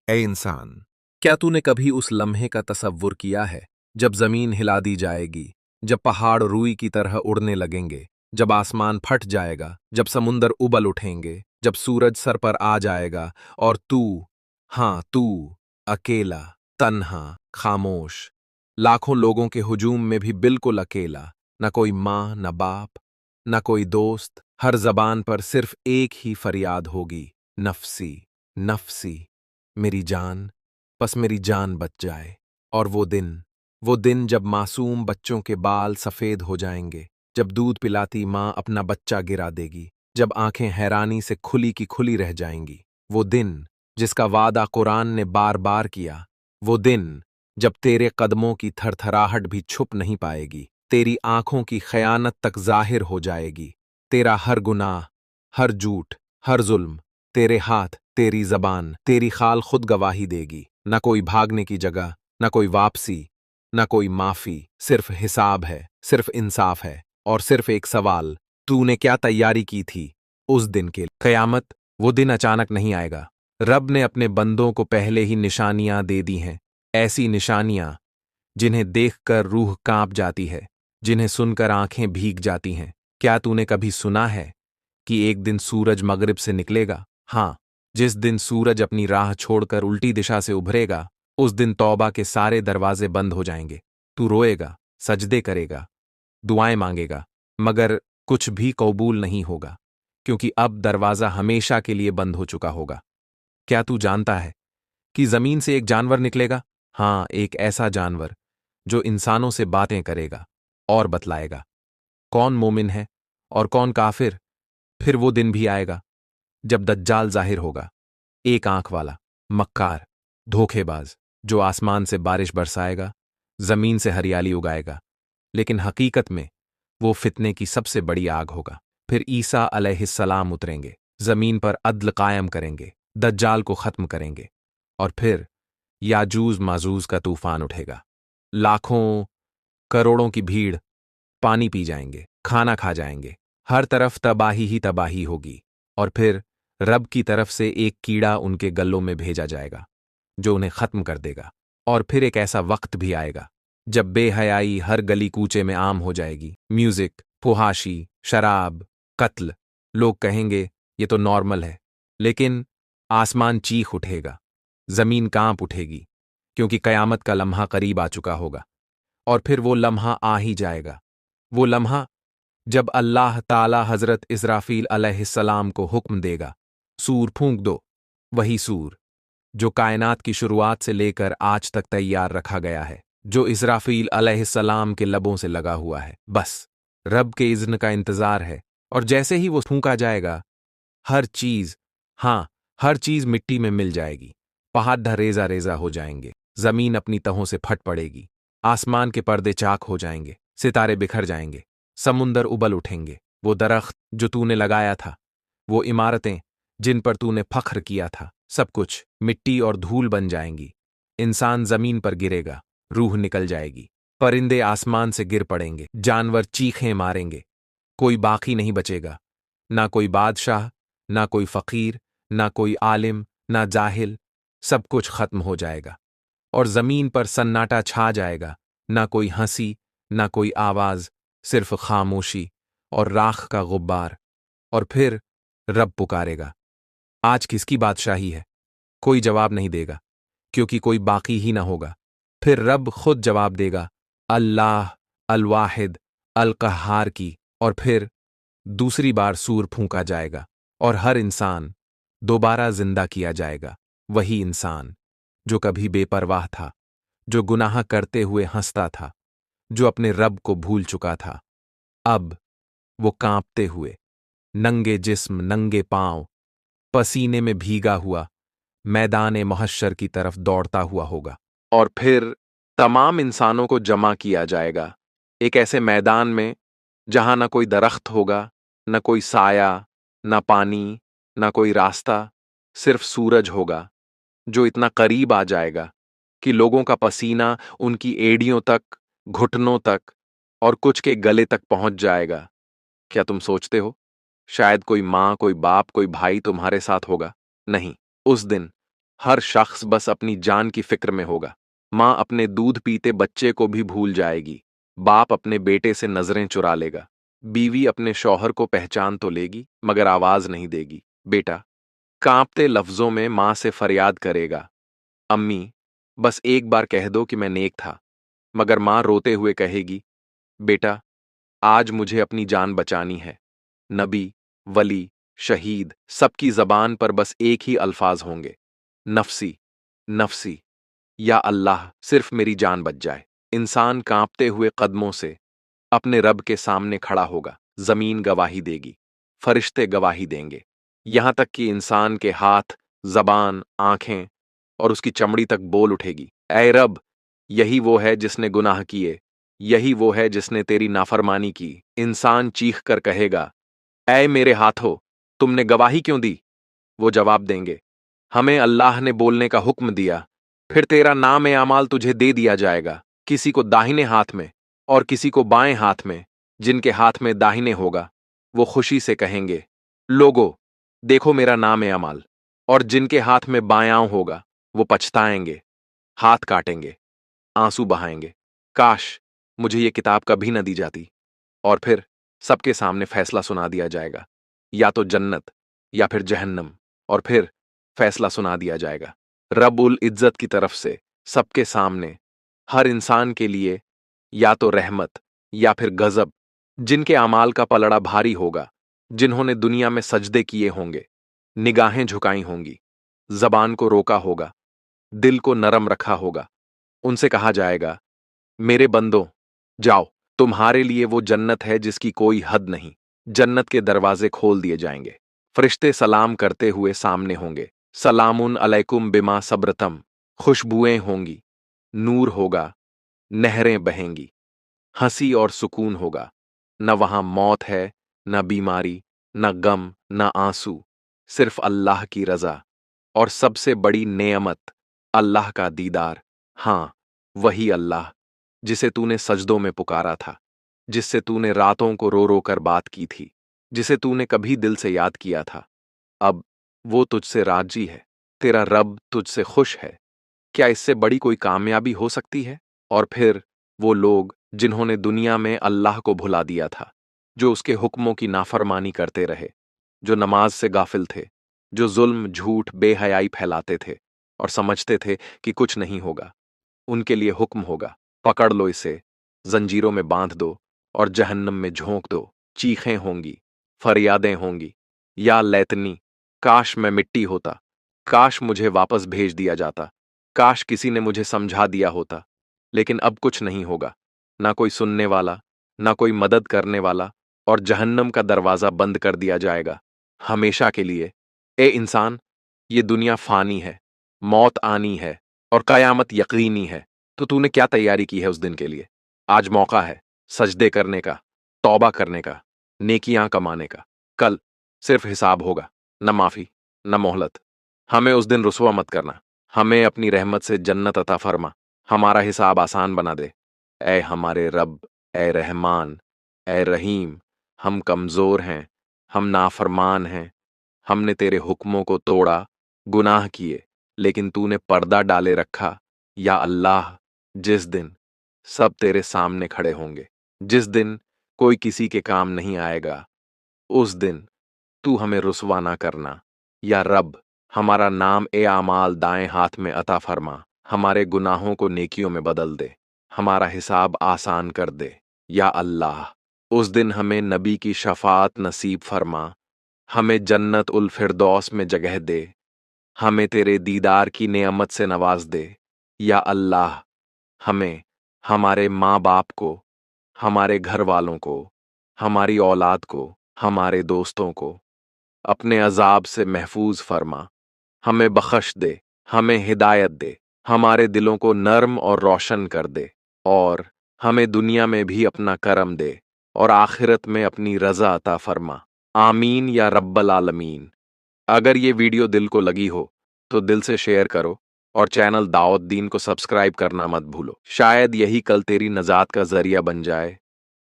ए इंसान, क्या तूने कभी उस लम्हे का तसव्वुर किया है जब जमीन हिला दी जाएगी, जब पहाड़ रुई की तरह उड़ने लगेंगे, जब आसमान फट जाएगा, जब समुंदर उबल उठेंगे, जब सूरज सर पर आ जाएगा और तू, हाँ तू, अकेला, तन्हा, खामोश, लाखों लोगों के हुजूम में भी बिल्कुल अकेला, न कोई माँ न बाप, न कोई दोस्त, हर जबान पर सिर्फ एक ही फरियाद होगी, नफसी, नफसी, मेरी जान, बस मेरी जान बच जाए। और वो दिन जब मासूम बच्चों के बाल सफेद हो जाएंगे, जब दूध पिलाती माँ अपना बच्चा गिरा देगी, जब आंखें हैरानी से खुली की खुली रह जाएंगी, वो दिन जिसका वादा कुरान ने बार बार किया, वो दिन जब तेरे कदमों की थरथराहट भी छुप नहीं पाएगी, तेरी आंखों की खयानत तक जाहिर हो जाएगी, तेरा हर गुनाह, हर झूठ, हर जुल्म, तेरे हाथ, तेरी जबान, तेरी खाल खुद गवाही देगी, न कोई भागने की जगह, न कोई वापसी, न कोई माफी, सिर्फ हिसाब है, सिर्फ इंसाफ है, और सिर्फ एक सवाल, तूने क्या तैयारी की थी उस दिन के लिए? क़यामत, वो दिन अचानक नहीं आएगा। रब ने अपने बंदों को पहले ही निशानियां दे दी हैं, ऐसी निशानियां जिन्हें देखकर रूह कांप जाती है, जिन्हें सुनकर आंखें भीग जाती हैं। क्या तूने कभी सुना है कि एक दिन सूरज मगरिब से निकलेगा? हाँ, जिस दिन सूरज अपनी राह छोड़कर उल्टी दिशा से उभरेगा, उस दिन तौबा के सारे दरवाजे बंद हो जाएंगे। तू रोएगा, सजदे करेगा, दुआएं मांगेगा, मगर कुछ भी कबूल नहीं होगा, क्योंकि अब दरवाजा हमेशा के लिए बंद हो चुका होगा। क्या तू जानता है कि जमीन से एक जानवर निकलेगा? हाँ, एक ऐसा जानवर जो इंसानों से बातें करेगा और बतलाएगा कौन मोमिन है और कौन काफिर। फिर वो दिन भी आएगा जब दज्जाल जाहिर होगा, एक आंख वाला, मक्कार, धोखेबाज, जो आसमान से बारिश बरसाएगा, जमीन से हरियाली उगाएगा, लेकिन हकीकत में वो फितने की सबसे बड़ी आग होगा। फिर ईसा अलैहिस्सलाम उतरेंगे, जमीन पर अदल कायम करेंगे, दज्जाल को खत्म करेंगे, और फिर याजूज माजूज का तूफान उठेगा। लाखों करोड़ों की भीड़ पानी पी जाएंगे, खाना खा जाएंगे, हर तरफ तबाही ही तबाही होगी, और फिर रब की तरफ से एक कीड़ा उनके गलों में भेजा जाएगा जो उन्हें खत्म कर देगा। और फिर एक ऐसा वक्त भी आएगा जब बेहयाई हर गली कूचे में आम हो जाएगी, म्यूजिक, फुहाशी, शराब, कत्ल। लोग कहेंगे ये तो नॉर्मल है, लेकिन आसमान चीख उठेगा, जमीन कांप उठेगी, क्योंकि कयामत का लम्हा करीब आ चुका होगा। और फिर वो लम्हा आ ही जाएगा, वो लम्हा जब अल्लाह ताला हजरत इस्राफील अलैहिस्सलाम को हुक्म देगा, सूर फूंक दो। वही सूर जो कायनात की शुरुआत से लेकर आज तक तैयार रखा गया है, जो इस्राफील अलैहिस्सलाम के लबों से लगा हुआ है। बस रब के इज़्न का इंतजार है, और जैसे ही वो फूंका जाएगा, हर चीज, हाँ, हर चीज मिट्टी में मिल जाएगी, पहाड़ रेजा रेजा हो जाएंगे, जमीन अपनी तहों से फट पड़ेगी, आसमान के पर्दे चाक हो जाएंगे, सितारे बिखर जाएंगे, समुंदर उबल उठेंगे, वो दरख्त जो तूने लगाया था, वो इमारतें जिन पर तूने फख्र किया था, सब कुछ मिट्टी और धूल बन जाएंगी। इंसान जमीन पर गिरेगा, रूह निकल जाएगी, परिंदे आसमान से गिर पड़ेंगे, जानवर चीखें मारेंगे, कोई बाकी नहीं बचेगा, ना कोई बादशाह, ना कोई फकीर, ना कोई आलिम, ना जाहिल, सब कुछ खत्म हो जाएगा, और जमीन पर सन्नाटा छा जाएगा, ना कोई हंसी, ना कोई आवाज, सिर्फ खामोशी और राख का गुब्बार। और फिर रब पुकारेगा, आज किसकी बादशाही है? कोई जवाब नहीं देगा, क्योंकि कोई बाकी ही ना होगा। फिर रब खुद जवाब देगा, अल्लाह अल वाहिद अल कहार की। और फिर दूसरी बार सूर फूंका जाएगा, और हर इंसान दोबारा जिंदा किया जाएगा, वही इंसान जो कभी बेपरवाह था, जो गुनाह करते हुए हंसता था, जो अपने रब को भूल चुका था। अब वो कांपते हुए, नंगे जिस्म, नंगे पांव, पसीने में भीगा हुआ मैदान महशर की तरफ दौड़ता हुआ होगा। और फिर तमाम इंसानों को जमा किया जाएगा एक ऐसे मैदान में जहां न कोई दरख्त होगा, न कोई साया, न पानी, न कोई रास्ता, सिर्फ सूरज होगा जो इतना करीब आ जाएगा कि लोगों का पसीना उनकी एड़ियों तक, घुटनों तक और कुछ के गले तक पहुंच जाएगा। क्या तुम सोचते हो शायद कोई माँ, कोई बाप, कोई भाई तुम्हारे साथ होगा? नहीं, उस दिन हर शख्स बस अपनी जान की फिक्र में होगा। माँ अपने दूध पीते बच्चे को भी भूल जाएगी, बाप अपने बेटे से नजरें चुरा लेगा, बीवी अपने शौहर को पहचान तो लेगी मगर आवाज नहीं देगी। बेटा कांपते लफ्जों में माँ से फरियाद करेगा, अम्मी बस एक बार कह दो कि मैं नेक था। मगर माँ रोते हुए कहेगी, बेटा आज मुझे अपनी जान बचानी है। नबी, वली, शहीद सबकी जबान पर बस एक ही अल्फाज होंगे, नफसी नफसी, या अल्लाह सिर्फ मेरी जान बच जाए। इंसान कांपते हुए कदमों से अपने रब के सामने खड़ा होगा। जमीन गवाही देगी, फरिश्ते गवाही देंगे, यहां तक कि इंसान के हाथ, जबान, आंखें और उसकी चमड़ी तक बोल उठेगी, ऐ रब, यही वो है जिसने गुनाह किए, यही वो है जिसने तेरी नाफरमानी की। इंसान चीख कर कहेगा, ऐ मेरे हाथों, तुमने गवाही क्यों दी? वो जवाब देंगे, हमें अल्लाह ने बोलने का हुक्म दिया, फिर तेरा नाम ए अमाल तुझे दे दिया जाएगा, किसी को दाहिने हाथ में और किसी को बाएं हाथ में। जिनके हाथ में दाहिने होगा वो खुशी से कहेंगे, लोगो देखो मेरा नाम ए अमाल, और जिनके हाथ में बायां होगा वो पछताएंगे, हाथ काटेंगे, आंसू बहाएंगे, काश मुझे ये किताब कभी न दी जाती। और फिर सबके सामने फैसला सुना दिया जाएगा, या तो जन्नत या फिर जहन्नम, और फिर फैसला सुना दिया जाएगा रब्बुल इज्जत की तरफ से सबके सामने, हर इंसान के लिए, या तो रहमत या फिर गजब। जिनके अमाल का पलड़ा भारी होगा, जिन्होंने दुनिया में सजदे किए होंगे, निगाहें झुकाई होंगी, जबान को रोका होगा, दिल को नरम रखा होगा, उनसे कहा जाएगा, मेरे बंदो जाओ, तुम्हारे लिए वो जन्नत है जिसकी कोई हद नहीं। जन्नत के दरवाजे खोल दिए जाएंगे, फरिश्ते सलाम करते हुए सामने होंगे, सलामुन अलैकुम बिमा सब्रतम, खुशबुएं होंगी, नूर होगा, नहरें बहेंगी, हंसी और सुकून होगा। न वहां मौत है, न बीमारी, न गम, न आंसू, सिर्फ अल्लाह की रजा और सबसे बड़ी नेमत, अल्लाह का दीदार। हाँ, वही अल्लाह जिसे तूने सजदों में पुकारा था, जिससे तूने रातों को रो रो कर बात की थी, जिसे तूने कभी दिल से याद किया था। अब वो तुझसे राजी है, तेरा रब तुझसे खुश है। क्या इससे बड़ी कोई कामयाबी हो सकती है? और फिर वो लोग जिन्होंने दुनिया में अल्लाह को भुला दिया था, जो उसके हुक्मों की नाफरमानी करते रहे, जो नमाज से गाफिल थे, जो जुल्म, झूठ, बेहयाई फैलाते थे और समझते थे कि कुछ नहीं होगा, उनके लिए हुक्म होगा, पकड़ लो इसे, जंजीरों में बांध दो और जहन्नम में झोंक दो। चीखें होंगी, फरियादें होंगी, या लैतनी, काश मैं मिट्टी होता, काश मुझे वापस भेज दिया जाता, काश किसी ने मुझे समझा दिया होता। लेकिन अब कुछ नहीं होगा, ना कोई सुनने वाला, ना कोई मदद करने वाला, और जहन्नम का दरवाजा बंद कर दिया जाएगा हमेशा के लिए। ए इंसान, ये दुनिया फानी है, मौत आनी है और कयामत यकीनी है, तो तूने क्या तैयारी की है उस दिन के लिए? आज मौका है सजदे करने का, तौबा करने का, नेकियां कमाने का। कल सिर्फ हिसाब होगा, न माफी न मोहलत। हमें उस दिन रुसवा मत करना, हमें अपनी रहमत से जन्नत अता फरमा, हमारा हिसाब आसान बना दे। ऐ हमारे रब, ऐ रहमान, ऐ रहीम, हम कमजोर हैं, हम नाफरमान हैं, हमने तेरे हुक्मों को तोड़ा, गुनाह किए, लेकिन तूने पर्दा डाले रखा। या अल्लाह, जिस दिन सब तेरे सामने खड़े होंगे, जिस दिन कोई किसी के काम नहीं आएगा, उस दिन तू हमें रुसवा ना करना। या रब, हमारा नाम ए आमाल दाएं हाथ में अता फरमा, हमारे गुनाहों को नेकियों में बदल दे, हमारा हिसाब आसान कर दे। या अल्लाह, उस दिन हमें नबी की शफात नसीब फरमा, हमें जन्नत उल फिरदौस में जगह दे, हमें तेरे दीदार की नेमत से नवाज दे। या अल्लाह, हमें, हमारे माँ बाप को, हमारे घर वालों को, हमारी औलाद को, हमारे दोस्तों को अपने अजाब से महफूज फरमा, हमें बख्श दे, हमें हिदायत दे, हमारे दिलों को नर्म और रोशन कर दे, और हमें दुनिया में भी अपना करम दे और आखिरत में अपनी रजा अता फरमा। आमीन या रब्बल आलमीन। अगर ये वीडियो दिल को लगी हो तो दिल से शेयर करो और चैनल दाऊद दीन को सब्सक्राइब करना मत भूलो। शायद यही कल तेरी नजात का जरिया बन जाए।